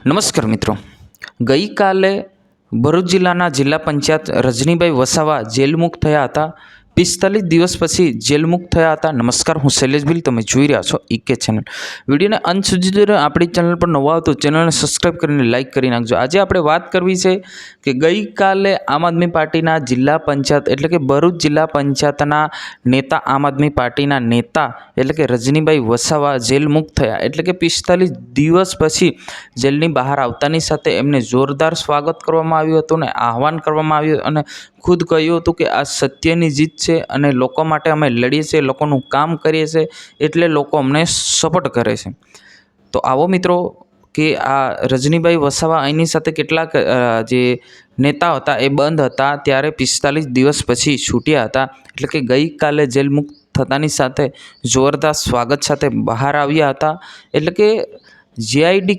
નમસ્કાર મિત્રો, ગઈકાલે ભરૂચ જિલ્લાના જિલ્લા પંચાયત રજનીભાઈ વસાવા જેલમુક્ત થયા હતા। 45 દિવસ પછી જેલમુક્ત થયા હતા। નમસ્કાર, હું શૈલેષ ભીલ, તમે જોઈ રહ્યા છો ઈકે ચેનલ। વિડીયોને અંત સુધી જોજો। આપણી ચેનલ પર નવા હો તો ચેનલને સબસ્ક્રાઈબ કરીને લાઇક કરી નાખજો। આજે આપણે વાત કરવી છે કે ગઈકાલે આમ આદમી પાર્ટીના જિલ્લા પંચાયત એટલે કે ભરૂચ જિલ્લા પંચાયતના નેતા, આમ આદમી પાર્ટીના નેતા એટલે કે રજનીભાઈ વસાવા જેલમુક્ત થયા। એટલે કે 45 દિવસ પછી જેલની બહાર આવતાની સાથે એમને જોરદાર સ્વાગત કરવામાં આવ્યું હતું અને આહવાન કરવામાં આવ્યું અને ખુદ કહ્યું હતું કે આ સત્યની જીત છે અને લોકો માટે અમે લડીએ છીએ, લોકોનું કામ કરીએ છીએ, એટલે લોકો અમને સપોર્ટ કરે છે। તો આવો મિત્રો કે આ રજનીભાઈ વસાવા અહીંની સાથે કેટલાક જે નેતા હતા એ બંધ હતા, ત્યારે 45 દિવસ પછી છૂટ્યા હતા। એટલે કે ગઈકાલે જેલમુક્ત થતાની સાથે જોરદાર સ્વાગત સાથે બહાર આવ્યા હતા। એટલે કે જીઆઈડી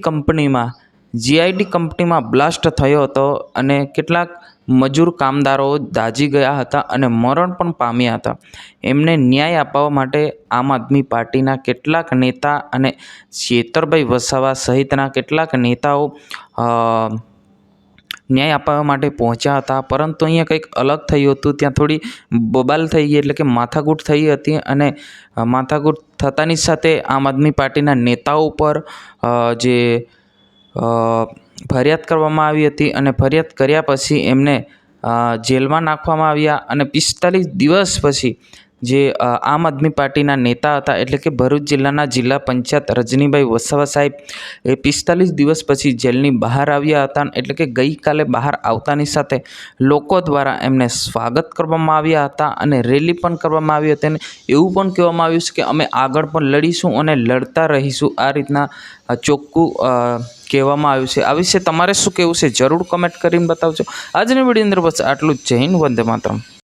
કંપનીમાં બ્લાસ્ટ થયો હતો અને કેટલાક મજૂર કામદારો દાઝી ગયા હતા અને મરણ પણ પામ્યા હતા। એમને ન્યાય અપાવવા માટે આમ આદમી પાર્ટીના કેટલાક નેતા અને ચેતરભાઈ વસાવા સહિતના કેટલાક નેતાઓ ન્યાય અપાવવા માટે પહોંચ્યા હતા। પરંતુ અહીંયા કંઈક અલગ થયું હતું, ત્યાં થોડી બબાલ થઈ ગઈ, એટલે કે માથાકૂટ થઈ હતી અને માથાકૂટ થતાની સાથે આમ આદમી પાર્ટીના નેતાઓ ઉપર જે ફરિયાદ કરવામાં આવી હતી અને ફરિયાદ કર્યા પછી એમને જેલમાં નાખવામાં આવ્યા અને 45 દિવસ પછી જે આમ આદમી પાર્ટીના નેતા હતા એટલે કે ભરૂચ જિલ્લાના જિલ્લા પંચાયત રજનીભાઈ વસાવા સાહેબ એ 45 દિવસ પછી જેલની બહાર આવ્યા હતા। એટલે કે ગઈકાલે બહાર આવતાની સાથે લોકો દ્વારા એમને સ્વાગત કરવામાં આવ્યા હતા અને રેલી પણ કરવામાં આવી હતી અને એવું પણ કહેવામાં આવ્યું છે કે અમે આગળ પણ લડીશું અને લડતા રહીશું। આ રીતના ચોખ્ખું કહેવામાં આવ્યું છે। આ વિશે તમારે શું કહેવું છે જરૂર કમેન્ટ કરીને બતાવજો। આજની વિડીયો અંદર બસ આટલું જ। જય હિન્દ, વંદે માતરમ।